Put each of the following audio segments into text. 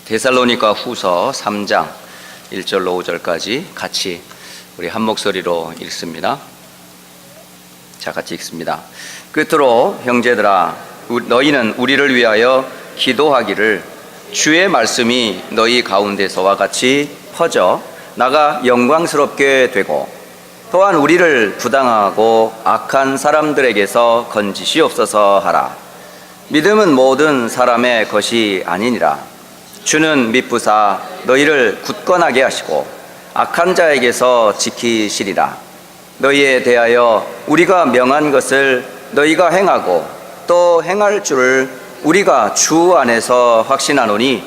데살로니가 후서 3장 1절로 5절까지 같이 우리 한 목소리로 읽습니다. 자, 같이 읽습니다. 끝으로 형제들아, 너희는 우리를 위하여 기도하기를, 주의 말씀이 너희 가운데서와 같이 퍼져 나가 영광스럽게 되고, 또한 우리를 부당하고 악한 사람들에게서 건지시옵소서 하라. 믿음은 모든 사람의 것이 아니니라. 주는 미쁘사 너희를 굳건하게 하시고 악한 자에게서 지키시리라. 너희에 대하여 우리가 명한 것을 너희가 행하고 또 행할 줄을 우리가 주 안에서 확신하노니,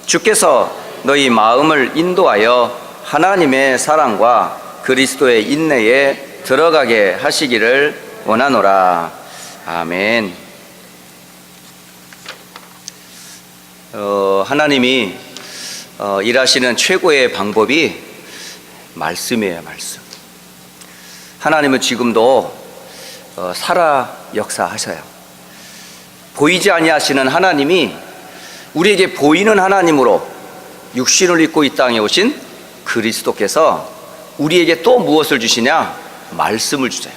주께서 너희 마음을 인도하여 하나님의 사랑과 그리스도의 인내에 들어가게 하시기를 원하노라. 아멘. 하나님이 일하시는 최고의 방법이 말씀이에요. 말씀. 하나님은 지금도 살아 역사하셔요. 보이지 아니하시는 하나님이 우리에게 보이는 하나님으로 육신을 입고 이 땅에 오신 그리스도께서 우리에게 또 무엇을 주시냐? 말씀을 주세요.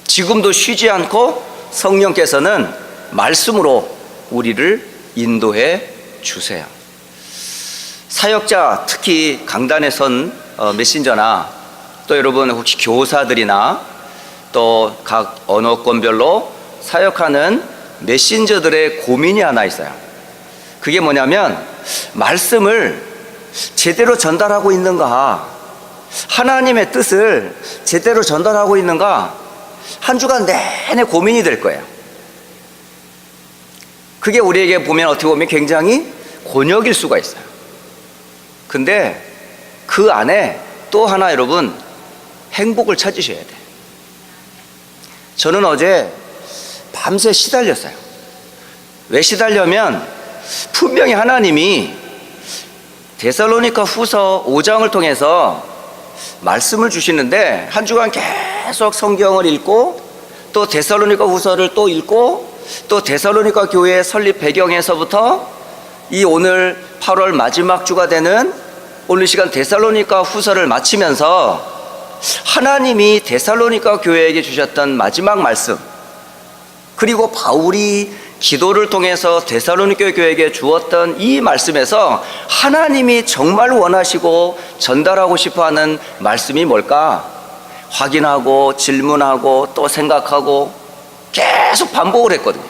지금도 쉬지 않고 성령께서는 말씀으로 우리를 인도해 주세요. 사역자, 특히 강단에 선 메신저나 또 여러분 혹시 교사들이나 또 각 언어권별로 사역하는 메신저들의 고민이 하나 있어요. 그게 뭐냐면, 말씀을 제대로 전달하고 있는가, 하나님의 뜻을 제대로 전달하고 있는가, 한 주간 내내 고민이 될 거예요. 그게 우리에게 보면 어떻게 보면 굉장히 곤욕일 수가 있어요. 근데 그 안에 또 하나 여러분 행복을 찾으셔야 돼요. 저는 어제 밤새 시달렸어요. 왜 시달려면, 분명히 하나님이 데살로니가 후서 5장을 통해서 말씀을 주시는데, 한 주간 계속 성경을 읽고 또 데살로니가 후서를 또 읽고 또 데살로니가 교회 설립 배경에서부터 이 오늘 8월 마지막 주가 되는 오늘 시간 데살로니가 후서를 마치면서 하나님이 데살로니가 교회에게 주셨던 마지막 말씀, 그리고 바울이 기도를 통해서 데살로니가 교회에게 주었던 이 말씀에서 하나님이 정말 원하시고 전달하고 싶어하는 말씀이 뭘까? 확인하고 질문하고 또 생각하고 계속 반복을 했거든요.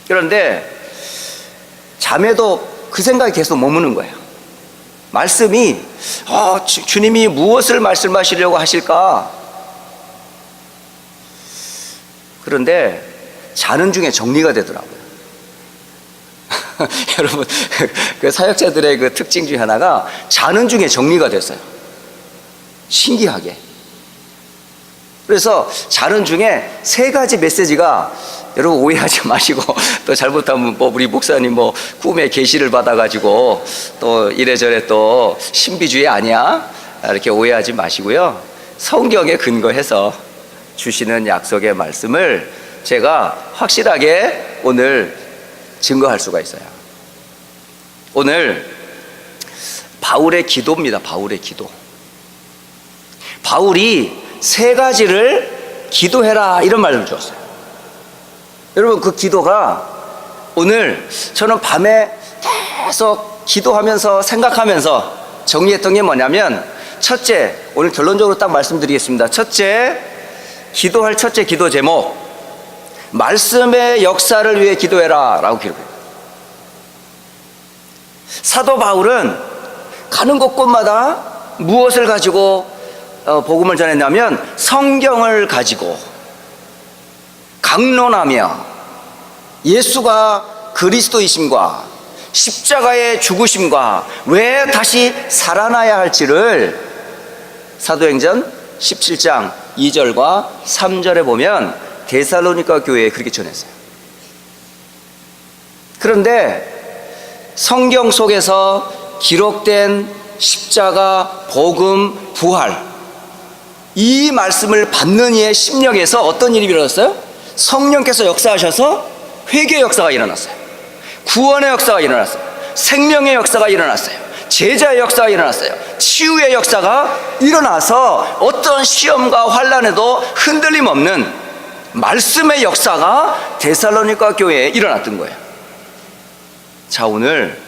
그런데 잠에도 그 생각이 계속 머무는 거예요. 말씀이 주님이 무엇을 말씀하시려고 하실까? 그런데 자는 중에 정리가 되더라고요. 여러분, 그 사역자들의 그 특징 중에 하나가 자는 중에 정리가 됐어요. 신기하게. 그래서 자는 중에 3가지 메시지가, 여러분 오해하지 마시고, 또 잘못하면 우리 목사님 꿈에 계시를 받아가지고 또 이래저래 또 신비주의 아니야? 이렇게 오해하지 마시고요. 성경에 근거해서 주시는 약속의 말씀을 제가 확실하게 오늘 증거할 수가 있어요. 오늘 바울의 기도입니다. 바울의 기도. 바울이 3가지를 기도해라 이런 말을 주었어요. 여러분, 그 기도가 오늘 저는 밤에 계속 기도하면서 생각하면서 정리했던 게 뭐냐면, 첫째, 오늘 결론적으로 딱 말씀드리겠습니다. 첫째, 기도할 첫째 기도 제목, 말씀의 역사를 위해 기도해라 라고 기록해요. 사도 바울은 가는 곳곳마다 무엇을 가지고 복음을 전했냐면, 성경을 가지고 강론하며 예수가 그리스도이심과 십자가의 죽으심과 왜 다시 살아나야 할지를 사도행전 17장 2절과 3절에 보면 데살로니가 교회에 그렇게 전했어요. 그런데 성경 속에서 기록된 십자가, 복음, 부활, 이 말씀을 받는 이의 심령에서 어떤 일이 일어났어요? 성령께서 역사하셔서 회개의 역사가 일어났어요. 구원의 역사가 일어났어요. 생명의 역사가 일어났어요. 제자의 역사가 일어났어요. 치유의 역사가 일어나서 어떤 시험과 환난에도 흔들림 없는 말씀의 역사가 데살로니가 교회에 일어났던 거예요. 자, 오늘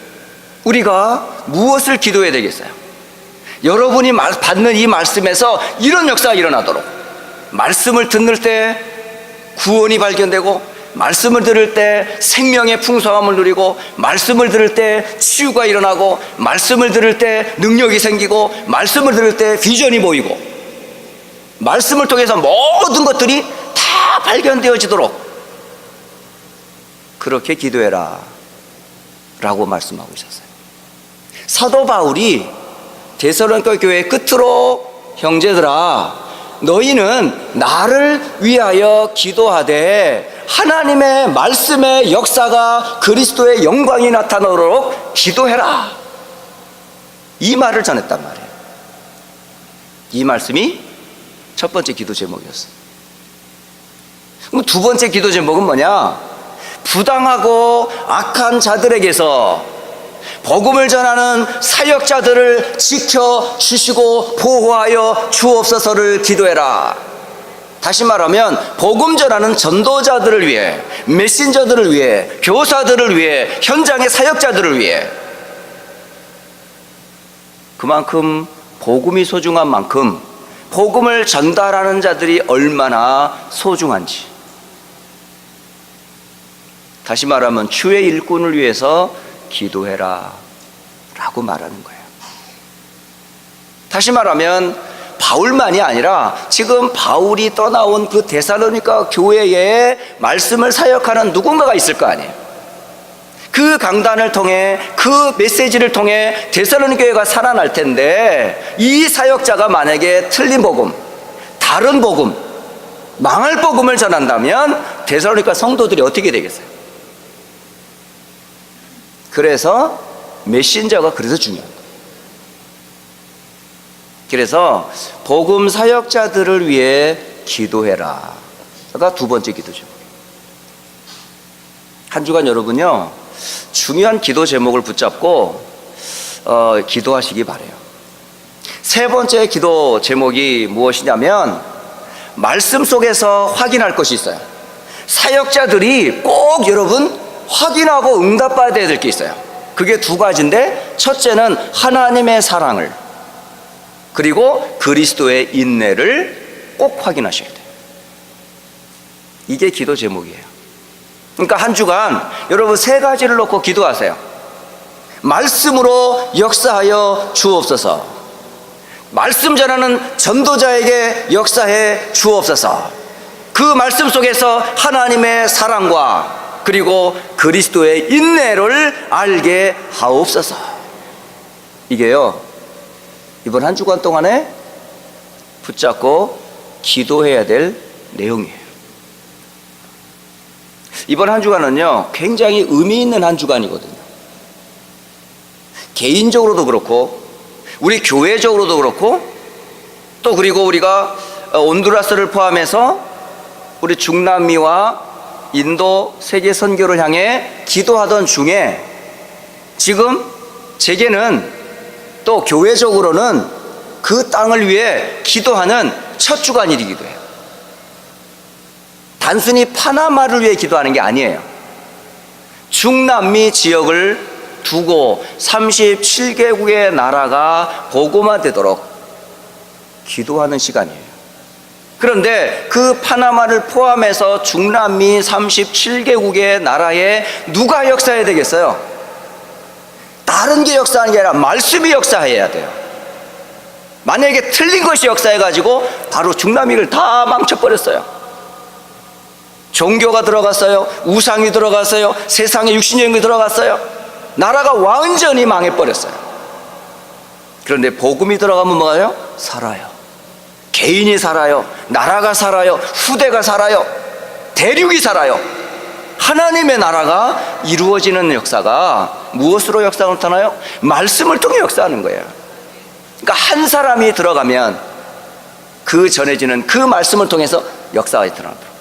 우리가 무엇을 기도해야 되겠어요? 여러분이 받는 이 말씀에서 이런 역사가 일어나도록, 말씀을 듣는 때 구원이 발견되고, 말씀을 들을 때 생명의 풍성함을 누리고, 말씀을 들을 때 치유가 일어나고, 말씀을 들을 때 능력이 생기고, 말씀을 들을 때 비전이 보이고, 말씀을 통해서 모든 것들이 다 발견되어지도록 그렇게 기도해라 라고 말씀하고 있었어요. 사도 바울이 데살로니가 교회 끝으로, 형제들아, 너희는 나를 위하여 기도하되 하나님의 말씀의 역사가 그리스도의 영광이 나타나도록 기도해라, 이 말을 전했단 말이에요. 이 말씀이 첫 번째 기도 제목이었어요. 그럼 두 번째 기도 제목은 뭐냐? 부당하고 악한 자들에게서 복음을 전하는 사역자들을 지켜주시고 보호하여 주옵소서를 기도해라. 다시 말하면 복음 전하는 전도자들을 위해, 메신저들을 위해, 교사들을 위해, 현장의 사역자들을 위해, 그만큼 복음이 소중한 만큼 복음을 전달하는 자들이 얼마나 소중한지, 다시 말하면 주의 일꾼을 위해서 기도해라 라고 말하는 거예요. 다시 말하면 바울만이 아니라 지금 바울이 떠나온 그 데살로니가 교회에 말씀을 사역하는 누군가가 있을 거 아니에요. 그 강단을 통해, 그 메시지를 통해 데살로니가 교회가 살아날 텐데, 이 사역자가 만약에 틀린 복음, 다른 복음, 망할 복음을 전한다면 데살로니가 성도들이 어떻게 되겠어요? 그래서 메신저가 그래서 중요한 거예요. 그래서 복음 사역자들을 위해 기도해라 가 두 번째 기도 제목. 한 주간 여러분요, 중요한 기도 제목을 붙잡고 기도하시기 바라요. 세 번째 기도 제목이 무엇이냐면, 말씀 속에서 확인할 것이 있어요. 사역자들이 꼭 여러분 확인하고 응답받아야 될 게 있어요. 그게 두 가지인데, 첫째는 하나님의 사랑을, 그리고 그리스도의 인내를 꼭 확인하셔야 돼요. 이게 기도 제목이에요. 그러니까 한 주간 여러분 세 가지를 놓고 기도하세요. 말씀으로 역사하여 주옵소서, 말씀 전하는 전도자에게 역사해 주옵소서, 그 말씀 속에서 하나님의 사랑과 그리고 그리스도의 인내를 알게 하옵소서. 이게요, 이번 한 주간 동안에 붙잡고 기도해야 될 내용이에요. 이번 한 주간은요, 굉장히 의미 있는 한 주간이거든요. 개인적으로도 그렇고, 우리 교회적으로도 그렇고, 또 그리고 우리가 온두라스를 포함해서 우리 중남미와 인도 세계 선교를 향해 기도하던 중에, 지금 제게는 또 교회적으로는 그 땅을 위해 기도하는 첫 주간이기도 해요. 단순히 파나마를 위해 기도하는 게 아니에요. 중남미 지역을 두고 37개국의 나라가 복음화되도록 기도하는 시간이에요. 그런데 그 파나마를 포함해서 중남미 37개국의 나라에 누가 역사해야 되겠어요? 다른 게 역사하는 게 아니라 말씀이 역사해야 돼요. 만약에 틀린 것이 역사해가지고 바로 중남미를 다 망쳐버렸어요. 종교가 들어갔어요. 우상이 들어갔어요. 세상의 육신적인 게 들어갔어요. 나라가 완전히 망해버렸어요. 그런데 복음이 들어가면 뭐가요? 살아요. 개인이 살아요. 나라가 살아요. 후대가 살아요. 대륙이 살아요. 하나님의 나라가 이루어지는 역사가 무엇으로 역사가 나타나요? 말씀을 통해 역사하는 거예요. 그러니까 한 사람이 들어가면 그 전해지는 그 말씀을 통해서 역사가 나타나도록,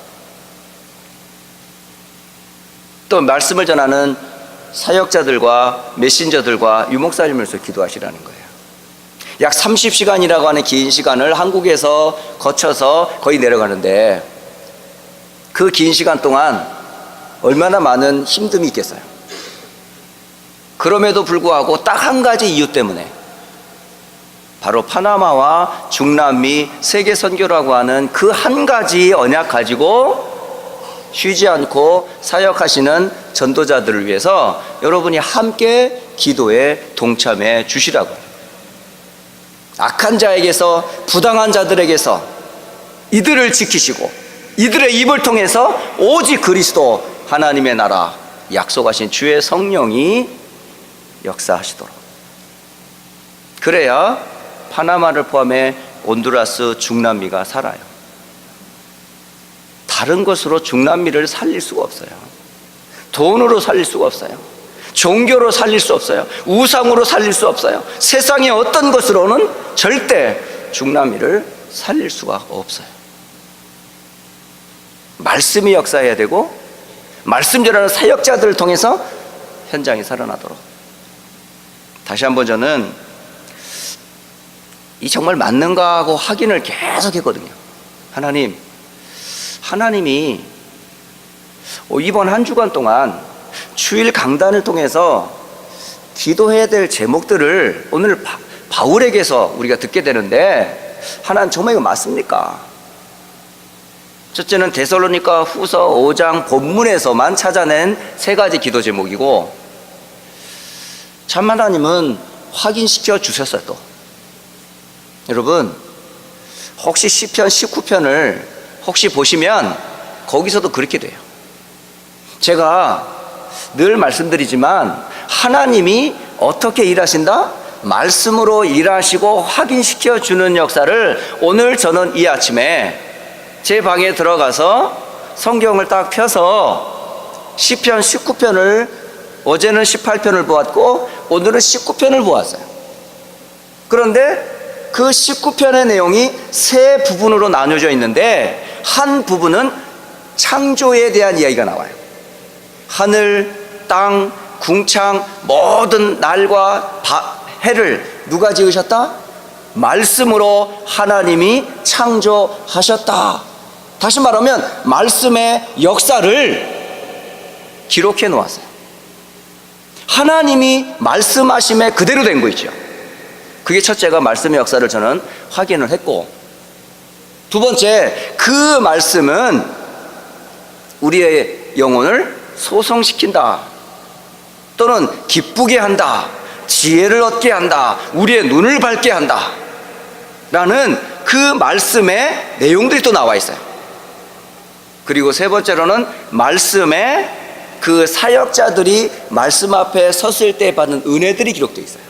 또 말씀을 전하는 사역자들과 메신저들과 유목사님으로서 기도하시라는 거예요. 약 30시간이라고 하는 긴 시간을 한국에서 거쳐서 거의 내려가는데 그 긴 시간 동안 얼마나 많은 힘듦이 있겠어요. 그럼에도 불구하고 딱 한 가지 이유 때문에, 바로 파나마와 중남미 세계 선교라고 하는 그 한 가지 언약 가지고 쉬지 않고 사역하시는 전도자들을 위해서 여러분이 함께 기도에 동참해 주시라고요. 악한 자에게서, 부당한 자들에게서 이들을 지키시고 이들의 입을 통해서 오직 그리스도 하나님의 나라, 약속하신 주의 성령이 역사하시도록, 그래야 파나마를 포함해 온두라스, 중남미가 살아요. 다른 것으로 중남미를 살릴 수가 없어요. 돈으로 살릴 수가 없어요. 종교로 살릴 수 없어요. 우상으로 살릴 수 없어요. 세상의 어떤 것으로는 절대 중남미를 살릴 수가 없어요. 말씀이 역사해야 되고, 말씀 전하는 사역자들을 통해서 현장이 살아나도록. 다시 한번 저는 이 정말 맞는가 하고 확인을 계속 했거든요. 하나님이 이번 한 주간 동안 주일 강단을 통해서 기도해야 될 제목들을 오늘 바울에게서 우리가 듣게 되는데, 하나님 정말 이거 맞습니까? 첫째는 데살로니가 후서 5장 본문에서만 찾아낸 3가지 기도 제목이고, 참 하나님은 확인시켜 주셨어요. 또 여러분, 혹시 시편 19편을 혹시 보시면 거기서도 그렇게 돼요. 제가 늘 말씀드리지만 하나님이 어떻게 일하신다? 말씀으로 일하시고 확인시켜 주는 역사를 오늘 저는 이 아침에 제 방에 들어가서 성경을 딱 펴서 시편 19편을, 어제는 18편을 보았고 오늘은 19편을 보았어요. 그런데 그 19편의 내용이 3 부분으로 나뉘어져 있는데, 한 부분은 창조에 대한 이야기가 나와요. 하늘, 땅, 궁창, 모든 날과 해를 누가 지으셨다? 말씀으로 하나님이 창조하셨다. 다시 말하면 말씀의 역사를 기록해 놓았어요. 하나님이 말씀하심에 그대로 된 거 있죠. 그게 첫째가 말씀의 역사를 저는 확인을 했고, 두 번째, 그 말씀은 우리의 영혼을 소성시킨다, 또는 기쁘게 한다, 지혜를 얻게 한다, 우리의 눈을 밝게 한다 라는 그 말씀의 내용들이 또 나와 있어요. 그리고 세 번째로는 말씀에 그 사역자들이 말씀 앞에 섰을 때 받는 은혜들이 기록되어 있어요.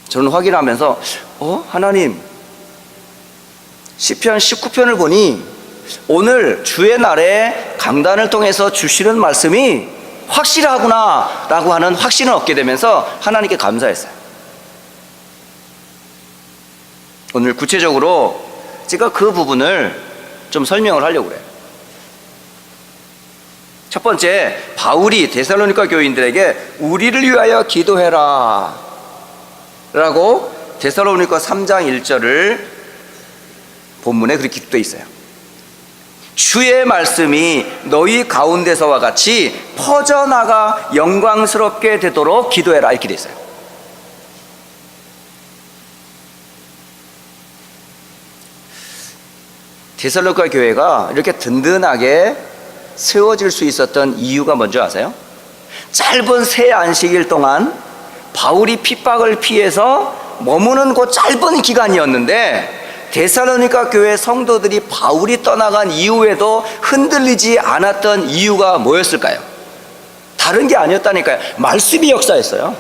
저는 확인하면서 하나님, 시편 19편을 보니 오늘 주의 날에 강단을 통해서 주시는 말씀이 확실하구나 라고 하는 확신을 얻게 되면서 하나님께 감사했어요. 오늘 구체적으로 제가 그 부분을 좀 설명을 하려고 그래요. 첫 번째, 바울이 데살로니가 교인들에게 우리를 위하여 기도해라 라고 데살로니가 3장 1절을 본문에 그렇게 기록되어 있어요. 주의 말씀이 너희 가운데서와 같이 퍼져나가 영광스럽게 되도록 기도해라, 이렇게 되어 있어요. 데살로니가 교회가 이렇게 든든하게 세워질 수 있었던 이유가 뭔지 아세요? 짧은 새 안식일 동안 바울이 핍박을 피해서 머무는 그 짧은 기간이었는데, 데살로니가 교회 성도들이 바울이 떠나간 이후에도 흔들리지 않았던 이유가 뭐였을까요? 다른 게 아니었다니까요. 말씀이 역사했어요.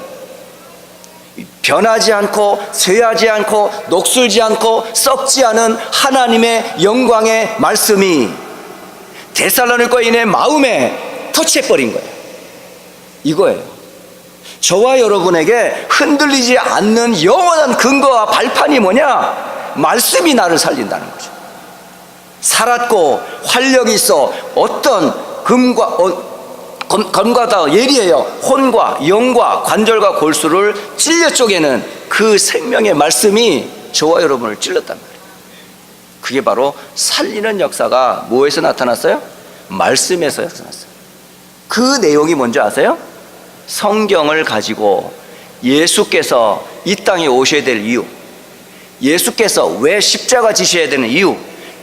변하지 않고 쇠하지 않고 녹슬지 않고 썩지 않은 하나님의 영광의 말씀이 데살로니가인의 마음에 터치해버린 거예요. 이거예요. 저와 여러분에게 흔들리지 않는 영원한 근거와 발판이 뭐냐? 말씀이 나를 살린다는 거죠. 살았고 활력이 있어 어떤 금과 검과 다 예리해요. 혼과 영과 관절과 골수를 찔려 쪼개는 그 생명의 말씀이 저와 여러분을 찔렀단 말이에요. 그게 바로 살리는 역사가 뭐에서 나타났어요? 말씀에서 나타났어요. 그 내용이 뭔지 아세요? 성경을 가지고 예수께서 이 땅에 오셔야 될 이유, 예수께서 왜 십자가 지셔야 되는 이유,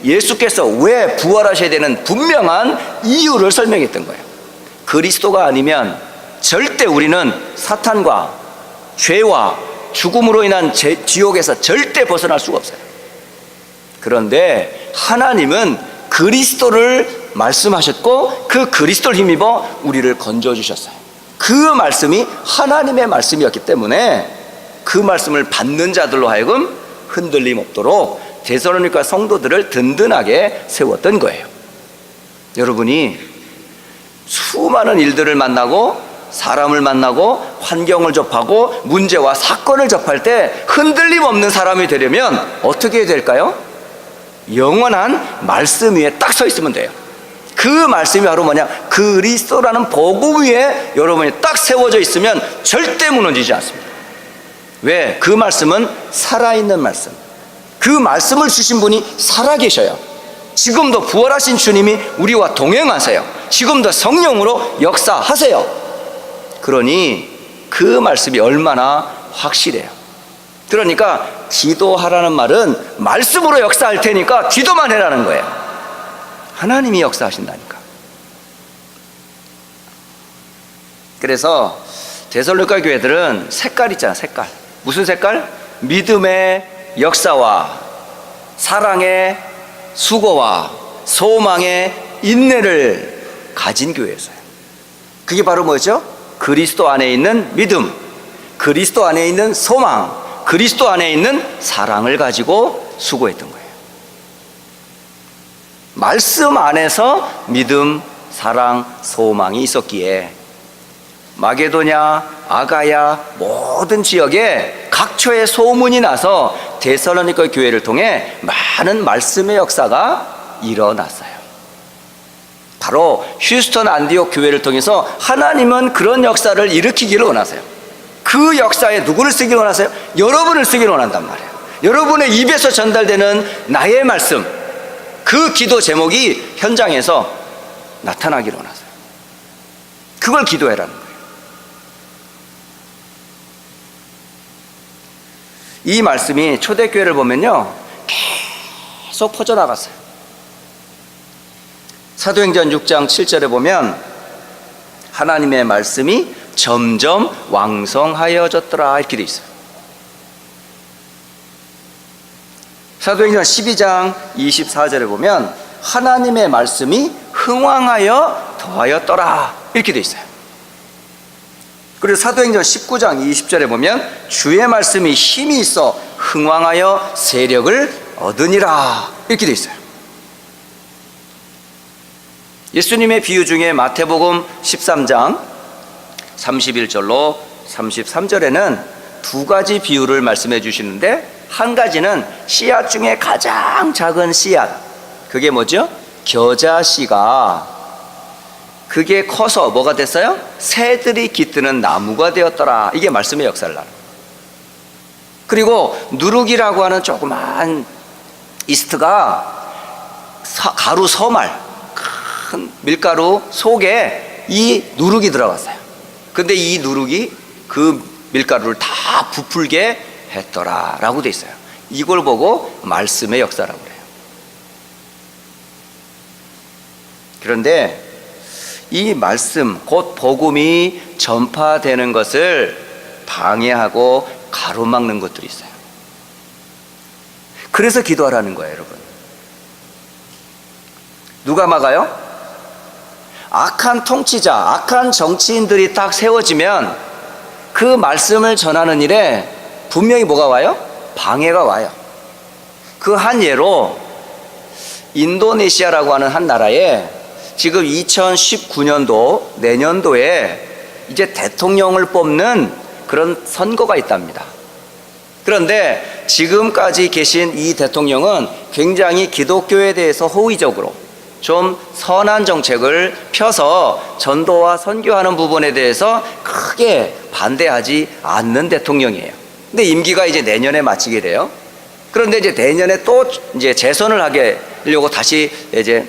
예수께서 왜 부활하셔야 되는 분명한 이유를 설명했던 거예요. 그리스도가 아니면 절대 우리는 사탄과 죄와 죽음으로 인한 지옥에서 절대 벗어날 수가 없어요. 그런데 하나님은 그리스도를 말씀하셨고 그 그리스도를 힘입어 우리를 건져주셨어요. 그 말씀이 하나님의 말씀이었기 때문에 그 말씀을 받는 자들로 하여금 흔들림 없도록 데살로니가 성도들을 든든하게 세웠던 거예요. 여러분이 수많은 일들을 만나고 사람을 만나고 환경을 접하고 문제와 사건을 접할 때 흔들림 없는 사람이 되려면 어떻게 해야 될까요? 영원한 말씀 위에 딱 서 있으면 돼요. 그 말씀이 바로 뭐냐? 그리스도라는 복음 위에 여러분이 딱 세워져 있으면 절대 무너지지 않습니다. 왜? 그 말씀은 살아있는 말씀. 그 말씀을 주신 분이 살아계셔요. 지금도 부활하신 주님이 우리와 동행하세요. 지금도 성령으로 역사하세요. 그러니 그 말씀이 얼마나 확실해요. 그러니까 기도하라는 말은 말씀으로 역사할 테니까 기도만 해라는 거예요. 하나님이 역사하신다니까. 그래서 데살로니가 교회들은 색깔 있잖아, 색깔. 무슨 색깔? 믿음의 역사와 사랑의 수고와 소망의 인내를 가진 교회였어요. 그게 바로 뭐죠? 그리스도 안에 있는 믿음, 그리스도 안에 있는 소망, 그리스도 안에 있는 사랑을 가지고 수고했던 거예요. 말씀 안에서 믿음, 사랑, 소망이 있었기에 마게도냐, 아가야 모든 지역에 각처에 소문이 나서 데살로니가 교회를 통해 많은 말씀의 역사가 일어났어요. 바로 휴스턴 안디옥 교회를 통해서 하나님은 그런 역사를 일으키기를 원하세요. 그 역사에 누구를 쓰기를 원하세요? 여러분을 쓰기를 원한단 말이에요. 여러분의 입에서 전달되는 나의 말씀, 그 기도 제목이 현장에서 나타나기를 원하세요. 그걸 기도해라는 거예요. 이 말씀이 초대교회를 보면요 계속 퍼져나갔어요. 사도행전 6장 7절에 보면 하나님의 말씀이 점점 왕성하여졌더라 이렇게 돼 있어요. 사도행전 12장 24절에 보면 하나님의 말씀이 흥왕하여 더하였더라 이렇게 돼 있어요. 그리고 사도행전 19장 20절에 보면 주의 말씀이 힘이 있어 흥왕하여 세력을 얻으니라 이렇게 돼 있어요. 예수님의 비유 중에 마태복음 13장 31절로 33절에는 두 가지 비유를 말씀해 주시는데 한 가지는 씨앗 중에 가장 작은 씨앗, 그게 뭐죠? 겨자씨가 그게 커서 뭐가 됐어요? 새들이 깃드는 나무가 되었더라. 이게 말씀의 역사를 나눠요. 그리고 누룩이라고 하는 조그만 이스트가 가루 서말, 큰 밀가루 속에 이 누룩이 들어갔어요. 근데 이 누룩이 그 밀가루를 다 부풀게 했더라 라고 돼 있어요. 이걸 보고 말씀의 역사라고 그래요. 그런데 이 말씀, 곧 복음이 전파되는 것을 방해하고 가로막는 것들이 있어요. 그래서 기도하라는 거예요, 여러분. 누가 막아요? 악한 통치자, 악한 정치인들이 딱 세워지면 그 말씀을 전하는 일에 분명히 뭐가 와요? 방해가 와요. 그 한 예로 인도네시아라고 하는 한 나라에 지금 2019년도 내년도에 이제 대통령을 뽑는 그런 선거가 있답니다. 그런데 지금까지 계신 이 대통령은 굉장히 기독교에 대해서 호의적으로 좀 선한 정책을 펴서 전도와 선교하는 부분에 대해서 크게 반대하지 않는 대통령이에요. 근데 임기가 이제 내년에 마치게 돼요. 그런데 이제 내년에 또 이제 재선을 하려고 다시 이제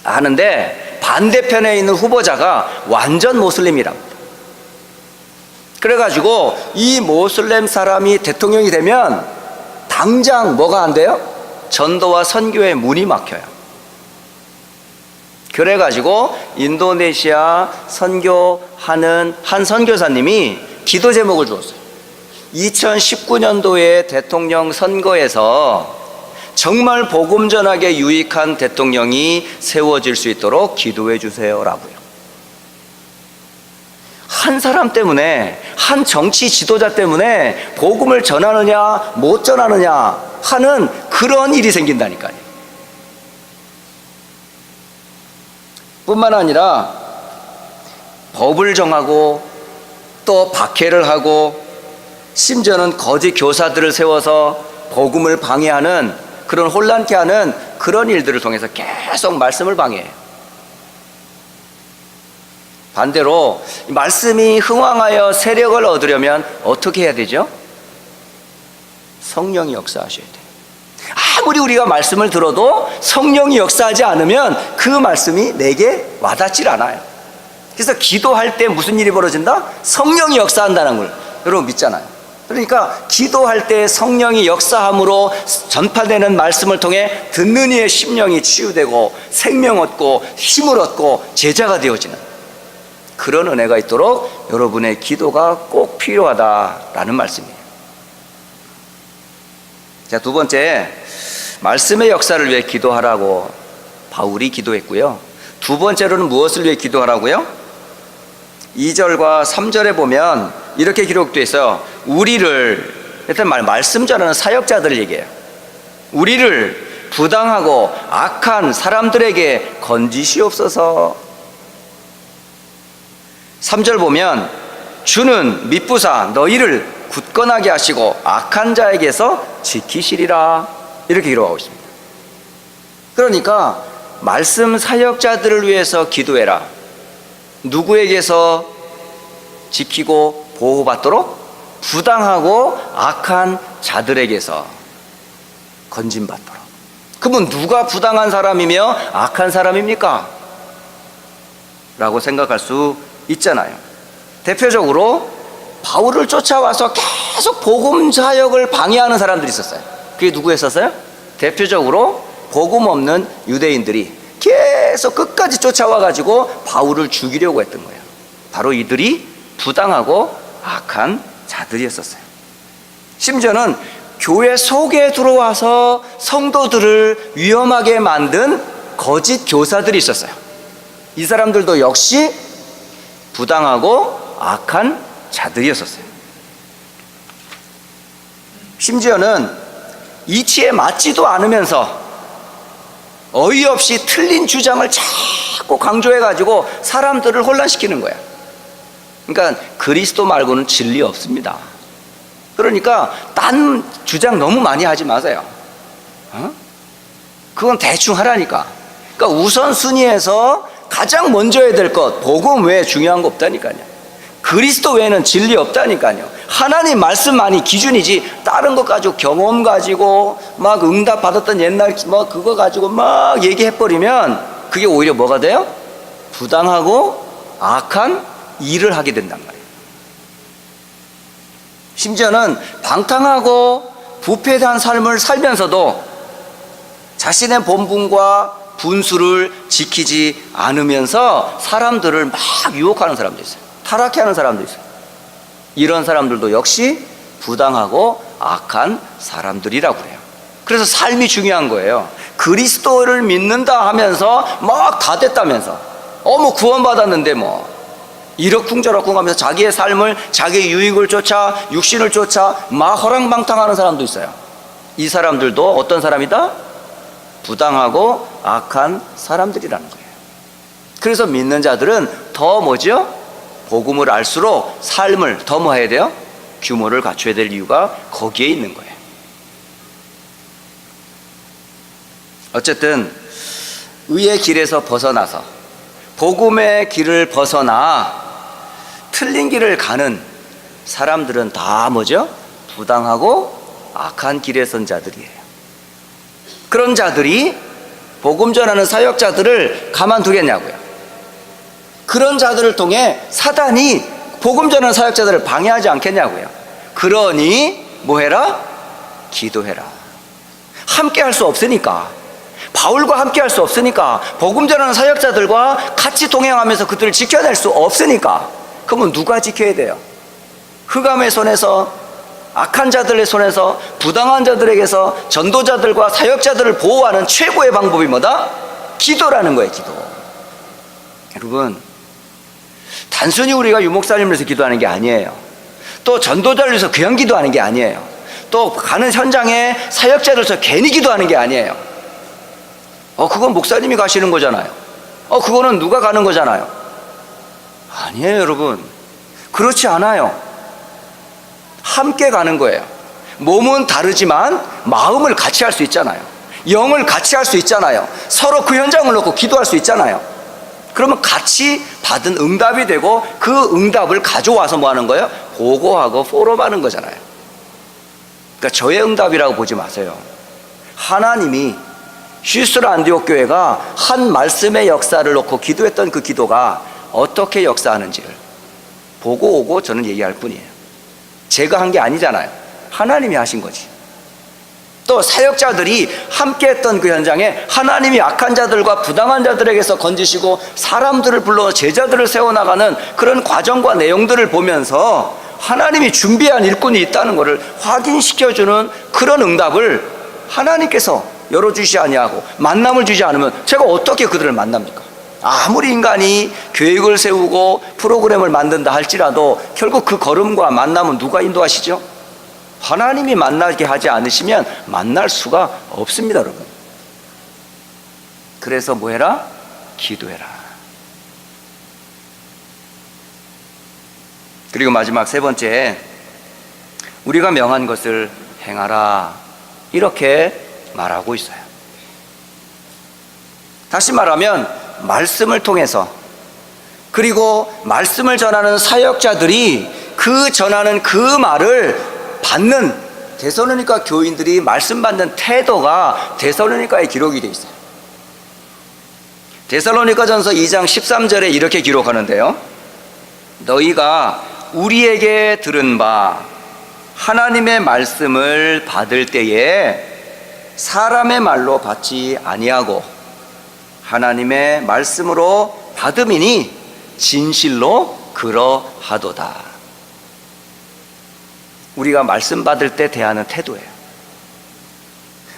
하는데 반대편에 있는 후보자가 완전 모슬림이랍니다. 그래가지고 이 모슬렘 사람이 대통령이 되면 당장 뭐가 안 돼요? 전도와 선교의 문이 막혀요. 그래가지고 인도네시아 선교하는 한 선교사님이 기도 제목을 주었어요. 2019년도에 대통령 선거에서 정말 복음 전하게 유익한 대통령이 세워질 수 있도록 기도해 주세요라고요. 한 사람 때문에, 한 정치 지도자 때문에 복음을 전하느냐 못 전하느냐 하는 그런 일이 생긴다니까요. 뿐만 아니라 법을 정하고 또 박해를 하고 심지어는 거짓 교사들을 세워서 복음을 방해하는, 그런 혼란케 하는 그런 일들을 통해서 계속 말씀을 방해해요. 반대로 말씀이 흥왕하여 세력을 얻으려면 어떻게 해야 되죠? 성령이 역사하셔야 돼요. 아무리 우리가 말씀을 들어도 성령이 역사하지 않으면 그 말씀이 내게 와닿질 않아요. 그래서 기도할 때 무슨 일이 벌어진다? 성령이 역사한다는 걸 여러분 믿잖아요. 그러니까 기도할 때 성령이 역사함으로 전파되는 말씀을 통해 듣는 이의 심령이 치유되고 생명 얻고 힘을 얻고 제자가 되어지는 그런 은혜가 있도록 여러분의 기도가 꼭 필요하다라는 말씀이에요. 자, 두 번째, 말씀의 역사를 위해 기도하라고 바울이 기도했고요. 두 번째로는 무엇을 위해 기도하라고요? 2절과 3절에 보면 이렇게 기록되어 있어요. 우리를, 일단 말씀 전하는 사역자들을 얘기해요. 우리를 부당하고 악한 사람들에게 건지시옵소서. 3절 보면 주는 미쁘사 너희를 굳건하게 하시고 악한 자에게서 지키시리라, 이렇게 기록하고 있습니다. 그러니까 말씀 사역자들을 위해서 기도해라. 누구에게서 지키고 보호받도록? 부당하고 악한 자들에게서 건진받도록. 그러면 누가 부당한 사람이며 악한 사람입니까? 라고 생각할 수 있잖아요. 대표적으로 바울을 쫓아와서 계속 복음 사역을 방해하는 사람들이 있었어요. 그게 누구였었어요? 대표적으로 복음 없는 유대인들이 계속 끝까지 쫓아와가지고 바울을 죽이려고 했던 거예요. 바로 이들이 부당하고 악한 자들이었었어요. 심지어는 교회 속에 들어와서 성도들을 위험하게 만든 거짓 교사들이 있었어요. 이 사람들도 역시 부당하고 악한 자들이었었어요. 심지어는 이치에 맞지도 않으면서 어이없이 틀린 주장을 자꾸 강조해가지고 사람들을 혼란시키는 거야. 그러니까 그리스도 말고는 진리 없습니다. 그러니까 딴 주장 너무 많이 하지 마세요. 그건 대충 하라니까. 그러니까 우선순위에서 가장 먼저 해야 될 것, 복음 외에 중요한 거 없다니까요. 그리스도 외에는 진리 없다니까요. 하나님 말씀만이 기준이지 다른 것 가지고 경험 가지고 막 응답 받았던 옛날 뭐 그거 가지고 막 얘기해버리면 그게 오히려 뭐가 돼요? 부당하고 악한 일을 하게 된단 말이에요. 심지어는 방탕하고 부패한 삶을 살면서도 자신의 본분과 분수를 지키지 않으면서 사람들을 막 유혹하는 사람도 있어요. 타락해 하는 사람도 있어요. 이런 사람들도 역시 부당하고 악한 사람들이라고 그래요. 그래서 삶이 중요한 거예요. 그리스도를 믿는다 하면서 막 다 됐다면서 뭐 구원받았는데 뭐 이러쿵저러쿵 하면서 자기의 삶을, 자기의 유익을 쫓아 육신을 쫓아 막 허랑방탕하는 사람도 있어요. 이 사람들도 어떤 사람이다? 부당하고 악한 사람들이라는 거예요. 그래서 믿는 자들은 더 뭐죠? 복음을 알수록 삶을 더 뭐 해야 돼요? 규모를 갖춰야 될 이유가 거기에 있는 거예요. 어쨌든 의의 길에서 벗어나서 복음의 길을 벗어나 틀린 길을 가는 사람들은 다 뭐죠? 부당하고 악한 길에 선 자들이에요. 그런 자들이 복음 전하는 사역자들을 가만두겠냐고요. 그런 자들을 통해 사단이 복음 전하는 사역자들을 방해하지 않겠냐고요. 그러니 뭐 해라? 기도해라. 함께 할 수 없으니까, 바울과 함께 할 수 없으니까, 복음 전하는 사역자들과 같이 동행하면서 그들을 지켜낼 수 없으니까, 그러면 누가 지켜야 돼요? 흑암의 손에서, 악한 자들의 손에서, 부당한 자들에게서 전도자들과 사역자들을 보호하는 최고의 방법이 뭐다? 기도라는 거예요. 기도. 여러분, 단순히 우리가 유목사님을 위해서 기도하는 게 아니에요. 또 전도자를 위해서 그냥 기도하는 게 아니에요. 또 가는 현장에 사역자를 위해서 괜히 기도하는 게 아니에요. 그건 목사님이 가시는 거잖아요. 그거는 누가 가는 거잖아요. 아니에요, 여러분. 그렇지 않아요. 함께 가는 거예요. 몸은 다르지만 마음을 같이 할 수 있잖아요. 영을 같이 할 수 있잖아요. 서로 그 현장을 놓고 기도할 수 있잖아요. 그러면 같이 받은 응답이 되고 그 응답을 가져와서 뭐 하는 거예요? 보고하고 포럼하는 거잖아요. 그러니까 저의 응답이라고 보지 마세요. 하나님이 히스라 안디옥 교회가 한 말씀의 역사를 놓고 기도했던 그 기도가 어떻게 역사하는지를 보고 오고 저는 얘기할 뿐이에요. 제가 한 게 아니잖아요. 하나님이 하신 거지. 또 사역자들이 함께 했던 그 현장에 하나님이 악한 자들과 부당한 자들에게서 건지시고 사람들을 불러 제자들을 세워나가는 그런 과정과 내용들을 보면서 하나님이 준비한 일꾼이 있다는 것을 확인시켜주는 그런 응답을 하나님께서 열어주시 아니하고 만남을 주지 않으면 제가 어떻게 그들을 만납니까? 아무리 인간이 계획을 세우고 프로그램을 만든다 할지라도 결국 그 걸음과 만남은 누가 인도하시죠? 하나님이 만나게 하지 않으시면 만날 수가 없습니다, 여러분. 그래서 뭐 해라? 기도해라. 그리고 마지막 세 번째, 우리가 명한 것을 행하라, 이렇게 말하고 있어요. 다시 말하면 말씀을 통해서, 그리고 말씀을 전하는 사역자들이 그 전하는 그 말을 받는 데살로니가 교인들이 말씀 받는 태도가 데살로니가에 기록이 되어 있어요. 데살로니가전서 2장 13절에 이렇게 기록하는데요. 너희가 우리에게 들은 바 하나님의 말씀을 받을 때에 사람의 말로 받지 아니하고 하나님의 말씀으로 받음이니 진실로 그러하도다. 우리가 말씀 받을 때 대하는 태도예요.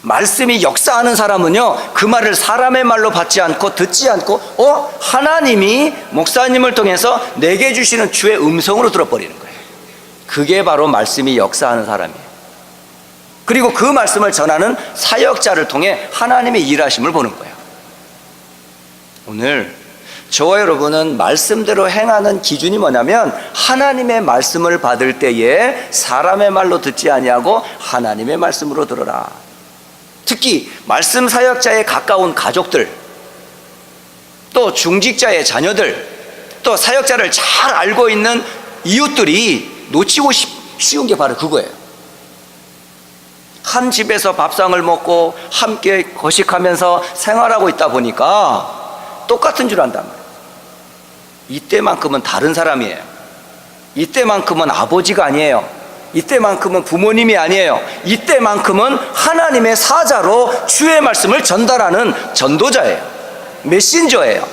말씀이 역사하는 사람은요, 그 말을 사람의 말로 받지 않고 듣지 않고 하나님이 목사님을 통해서 내게 주시는 주의 음성으로 들어버리는 거예요. 그게 바로 말씀이 역사하는 사람이에요. 그리고 그 말씀을 전하는 사역자를 통해 하나님의 일하심을 보는 거예요. 오늘 저와 여러분은 말씀대로 행하는 기준이 뭐냐면 하나님의 말씀을 받을 때에 사람의 말로 듣지 아니하고 하나님의 말씀으로 들어라. 특히 말씀 사역자에 가까운 가족들, 또 중직자의 자녀들, 또 사역자를 잘 알고 있는 이웃들이 놓치고 쉬운 게 바로 그거예요. 한 집에서 밥상을 먹고 함께 거식하면서 생활하고 있다 보니까 똑같은 줄 안단 말이에요. 이때만큼은 다른 사람이에요. 이때만큼은 아버지가 아니에요. 이때만큼은 부모님이 아니에요. 이때만큼은 하나님의 사자로 주의 말씀을 전달하는 전도자예요. 메신저예요.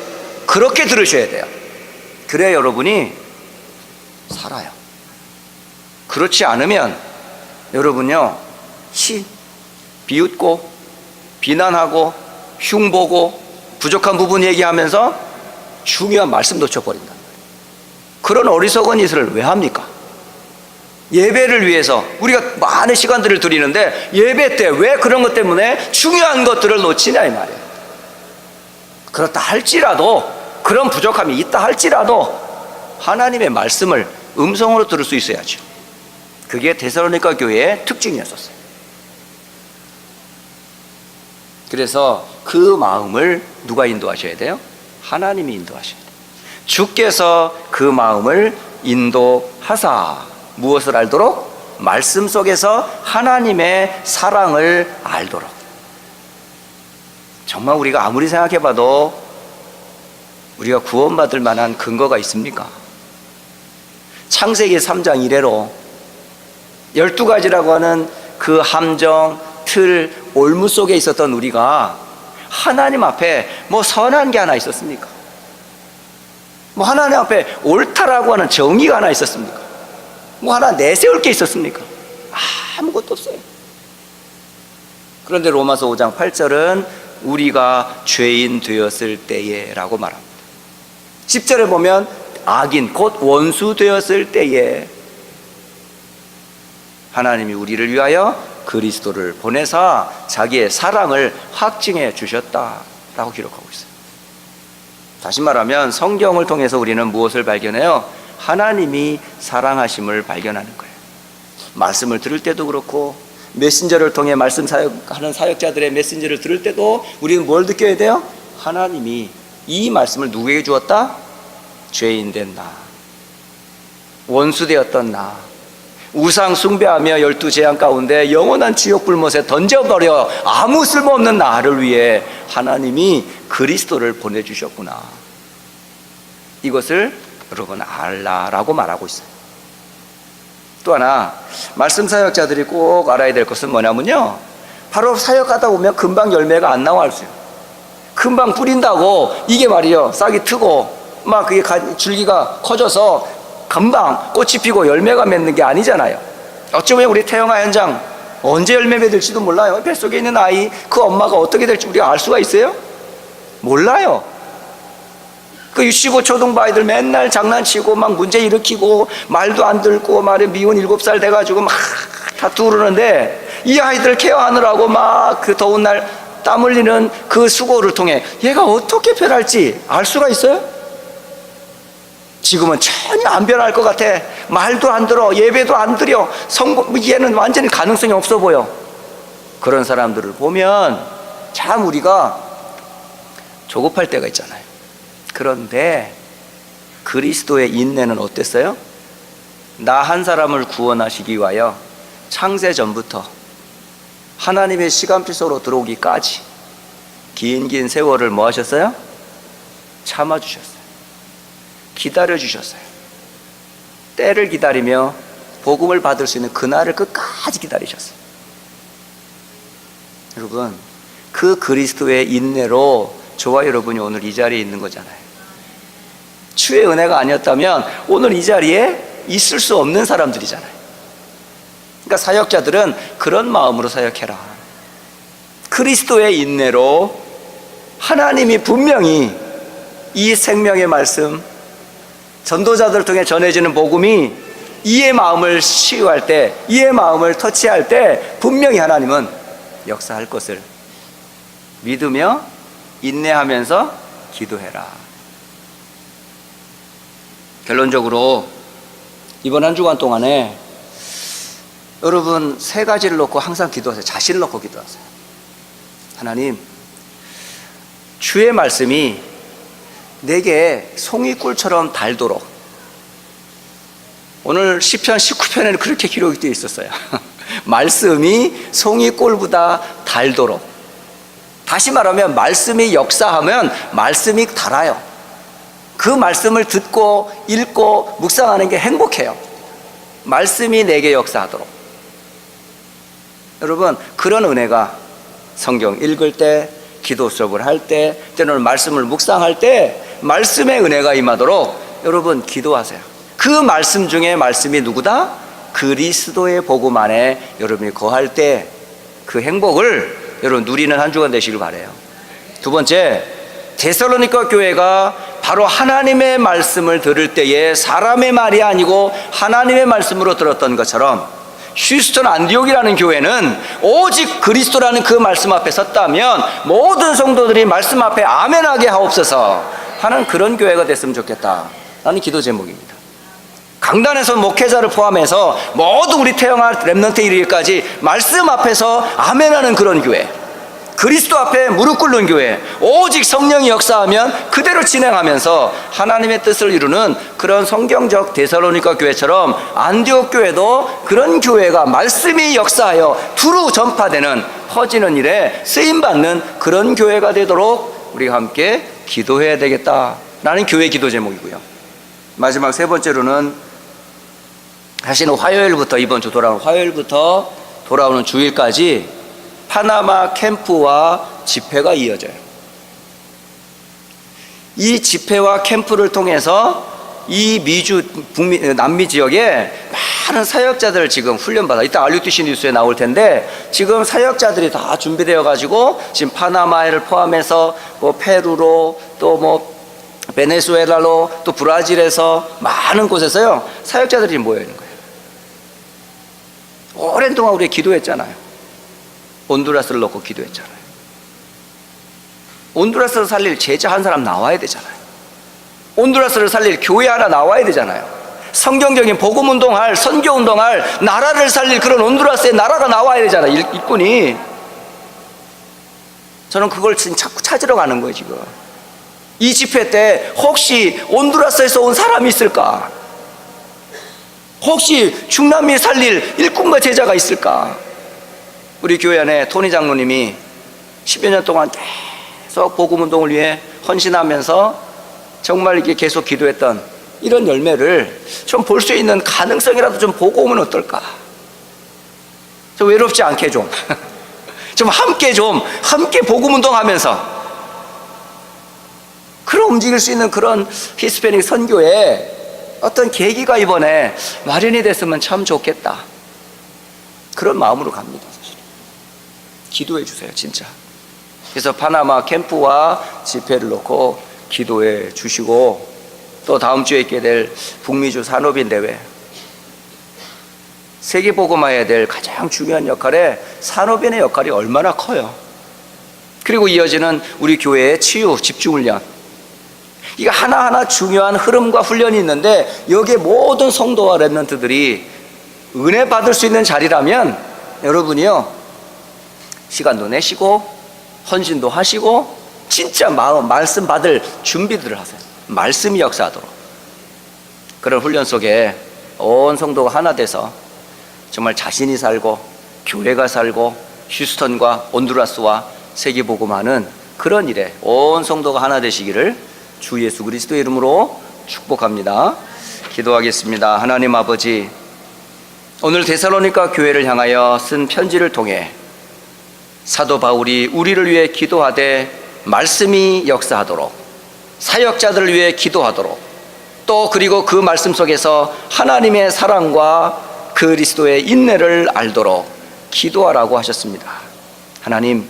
그렇게 들으셔야 돼요. 그래야 여러분이 살아요. 그렇지 않으면 여러분요, 비웃고 비난하고 흉보고 부족한 부분 얘기하면서 중요한 말씀 놓쳐버린다. 그런 어리석은 짓을 왜 합니까? 예배를 위해서 우리가 많은 시간들을 드리는데 예배 때 왜 그런 것 때문에 중요한 것들을 놓치냐 이 말이에요. 그렇다 할지라도, 그런 부족함이 있다 할지라도 하나님의 말씀을 음성으로 들을 수 있어야죠. 그게 데살로니가 교회의 특징이었었어요. 그래서 그 마음을 누가 인도하셔야 돼요? 하나님이 인도하셔야 돼요. 주께서 그 마음을 인도하사 무엇을 알도록? 말씀 속에서 하나님의 사랑을 알도록. 정말 우리가 아무리 생각해봐도 우리가 구원받을 만한 근거가 있습니까? 창세기 3장 이래로 12가지라고 하는 그 함정, 틀, 올무 속에 있었던 우리가 하나님 앞에 뭐 선한 게 하나 있었습니까? 뭐 하나님 앞에 옳다라고 하는 정의가 하나 있었습니까? 뭐 하나 내세울 게 있었습니까? 아무것도 없어요. 그런데 로마서 5장 8절은 우리가 죄인 되었을 때에 라고 말합니다. 10절에 보면 악인 곧 원수 되었을 때에 하나님이 우리를 위하여 그리스도를 보내사 자기의 사랑을 확증해 주셨다라고 기록하고 있어요. 다시 말하면 성경을 통해서 우리는 무엇을 발견해요? 하나님이 사랑하심을 발견하는 거예요. 말씀을 들을 때도 그렇고 메신저를 통해 말씀 사역하는 사역자들의 메신저를 들을 때도 우리는 뭘 느껴야 돼요? 하나님이 이 말씀을 누구에게 주었다? 죄인된 나, 원수 되었던 나, 우상 숭배하며 12재앙 가운데 영원한 지옥 불못에 던져버려 아무 쓸모없는 나를 위해 하나님이 그리스도를 보내주셨구나. 이것을 여러분 알라라고 말하고 있어요. 또 하나 말씀 사역자들이 꼭 알아야 될 것은 뭐냐면요, 바로 사역하다 보면 금방 열매가 안 나와요. 금방 뿌린다고 이게 말이요 싹이 트고 막 그게 줄기가 커져서 금방 꽃이 피고 열매가 맺는 게 아니잖아요. 어찌 보면 우리 태영아 현장 언제 열매 맺을지도 몰라요. 뱃속에 있는 아이 그 엄마가 어떻게 될지 우리가 알 수가 있어요? 몰라요. 그 유치고 초등부 아이들 맨날 장난치고 막 문제 일으키고 말도 안 듣고 말에 미혼 7살 돼가지고 막 다투고 그러는데 이 아이들 케어하느라고 막 그 더운 날 땀 흘리는 그 수고를 통해 얘가 어떻게 변할지 알 수가 있어요? 지금은 전혀 안 변할 것 같아. 말도 안 들어, 예배도 안 드려, 얘는 완전히 가능성이 없어 보여. 그런 사람들을 보면 참 우리가 조급할 때가 있잖아요. 그런데 그리스도의 인내는 어땠어요? 나 한 사람을 구원하시기 위하여 창세 전부터 하나님의 시간표 속으로 들어오기까지 긴 세월을 뭐 하셨어요? 참아주셨어요. 기다려주셨어요. 때를 기다리며 복음을 받을 수 있는 그날을 끝까지 기다리셨어요. 여러분, 그 그리스도의 인내로 저와 여러분이 오늘 이 자리에 있는 거잖아요. 주의 은혜가 아니었다면 오늘 이 자리에 있을 수 없는 사람들이잖아요. 그러니까 사역자들은 그런 마음으로 사역해라. 그리스도의 인내로 하나님이 분명히 이 생명의 말씀, 전도자들을 통해 전해지는 복음이 이의 마음을 치유할 때, 이의 마음을 터치할 때 분명히 하나님은 역사할 것을 믿으며 인내하면서 기도해라. 결론적으로 이번 한 주간 동안에 여러분 3가지를 놓고 항상 기도하세요. 자신을 놓고 기도하세요. 하나님, 주의 말씀이 내게 송이꿀처럼 달도록. 오늘 시편 19편에는 그렇게 기록이 되어 있었어요. 말씀이 송이꿀보다 달도록. 다시 말하면 말씀이 역사하면 말씀이 달아요. 그 말씀을 듣고 읽고 묵상하는 게 행복해요. 말씀이 내게 역사하도록. 여러분, 그런 은혜가 성경 읽을 때, 기도 수업을 할 때, 때로는 말씀을 묵상할 때 말씀의 은혜가 임하도록 여러분 기도하세요. 그 말씀 중에 말씀이 누구다? 그리스도의 복음 안에 여러분이 거할 때 그 행복을 여러분 누리는 한 주간 되시길 바라요. 두 번째, 데살로니가 교회가 바로 하나님의 말씀을 들을 때에 사람의 말이 아니고 하나님의 말씀으로 들었던 것처럼 휴스턴 안디옥이라는 교회는 오직 그리스도라는 그 말씀 앞에 섰다면 모든 성도들이 말씀 앞에 아멘하게 하옵소서 하는 그런 교회가 됐으면 좋겠다 라는 기도 제목입니다. 강단에서 목회자를 포함해서 모든 우리 태영아 렘넌트 이르기까지 말씀 앞에서 아멘하는 그런 교회, 그리스도 앞에 무릎 꿇는 교회, 오직 성령이 역사하면 그대로 진행하면서 하나님의 뜻을 이루는 그런 성경적 데살로니가 교회처럼 안디옥 교회도 그런 교회가 말씀이 역사하여 두루 전파되는, 퍼지는 일에 쓰임받는 그런 교회가 되도록 우리가 함께 기도해야 되겠다라는 교회 기도 제목이고요. 마지막 세 번째로는 다시는 화요일부터, 이번 주 돌아오는 화요일부터 돌아오는 주일까지 파나마 캠프와 집회가 이어져요. 이 집회와 캠프를 통해서 이 미주, 남미 지역에 많은 사역자들을 지금 훈련받아, 이따 RUTC 뉴스에 나올 텐데, 지금 사역자들이 다 준비되어 가지고 지금 파나마를 포함해서 뭐 페루로, 또 뭐 베네수엘라로, 또 브라질에서 많은 곳에서요 사역자들이 모여 있는 거예요. 오랜 동안 우리 기도했잖아요. 온두라스를 놓고 기도했잖아요. 온두라스를 살릴 제자 한 사람 나와야 되잖아요. 온두라스를 살릴 교회 하나 나와야 되잖아요. 성경적인 복음운동할, 선교운동할, 나라를 살릴 그런 온두라스의 나라가 나와야 되잖아요. 일꾼이. 저는 그걸 지금 자꾸 찾으러 가는 거예요. 지금 이 집회 때 혹시 온두라스에서 온 사람이 있을까? 혹시 중남미 살릴 일꾼과 제자가 있을까? 우리 교회 안에 토니 장로님이 10여 년 동안 계속 복음운동을 위해 헌신하면서 정말 이게 계속 기도했던 이런 열매를 좀 볼 수 있는 가능성이라도 좀 보고 오면 어떨까? 좀 외롭지 않게 좀 함께 복음운동하면서 그런 움직일 수 있는 그런 히스패닉 선교에 어떤 계기가 이번에 마련이 됐으면 참 좋겠다, 그런 마음으로 갑니다. 사실 기도해 주세요, 진짜. 그래서 파나마 캠프와 집회를 놓고 기도해 주시고, 또 다음 주에 있게 될 북미주 산업인 대회, 세계복음화해야 될 가장 중요한 역할에 산업인의 역할이 얼마나 커요. 그리고 이어지는 우리 교회의 치유 집중훈련, 이게 하나하나 중요한 흐름과 훈련이 있는데, 여기에 모든 성도와 랩런트들이 은혜 받을 수 있는 자리라면 여러분이요 시간도 내시고 헌신도 하시고 진짜 말씀 받을 준비들을 하세요. 말씀이 역사하도록. 그런 훈련 속에 온 성도가 하나 돼서 정말 자신이 살고 교회가 살고 휴스턴과 온두라스와 세계복음하는 그런 일에 온 성도가 하나 되시기를 주 예수 그리스도의 이름으로 축복합니다. 기도하겠습니다. 하나님 아버지, 오늘 데살로니가 교회를 향하여 쓴 편지를 통해 사도 바울이 우리를 위해 기도하되 말씀이 역사하도록, 사역자들을 위해 기도하도록, 또 그리고 그 말씀 속에서 하나님의 사랑과 그리스도의 인내를 알도록 기도하라고 하셨습니다. 하나님,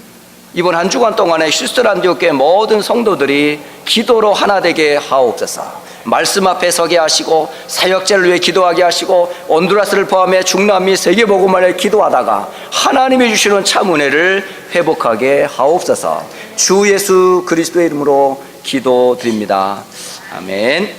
이번 한 주간 동안에 휴스턴 안디옥교회 모든 성도들이 기도로 하나 되게 하옵소서. 말씀 앞에 서게 하시고 사역자를 위해 기도하게 하시고 온두라스를 포함해 중남미 세계복음을 기도하다가 하나님이 주시는 참 은혜를 회복하게 하옵소서. 주 예수 그리스도의 이름으로 기도드립니다. 아멘.